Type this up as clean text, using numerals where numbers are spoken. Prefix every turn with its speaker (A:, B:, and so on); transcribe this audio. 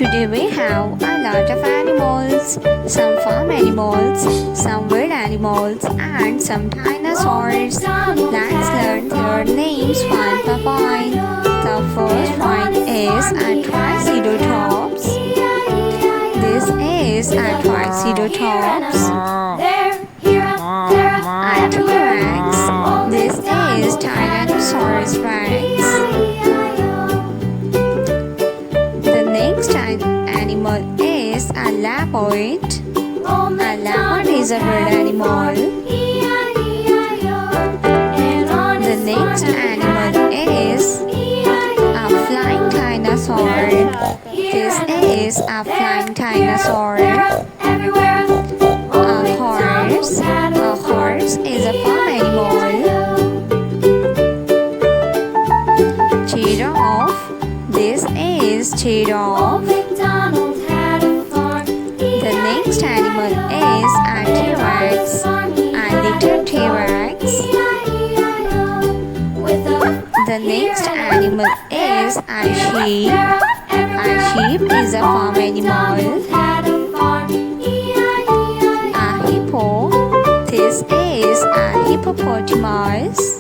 A: Today we have a lot of animals, some farm animals, some wild animals, and some dinosaurs. Let's learn their names one by one. The first one is a triceratops. This is a triceratops. A T-Rex. This is Tyrannosaurus Rex. The next animal is a leopard. A leopard is a bird animal. The next animal is a flying dinosaur. This is a flying dinosaur. A horse. A horse is a farm animal. Giraffe. This is giraffe. The next animal is a T-Rex. A little T-Rex. The next animal is a sheep. A sheep is a farm animal. A hippo. This is a hippopotamus.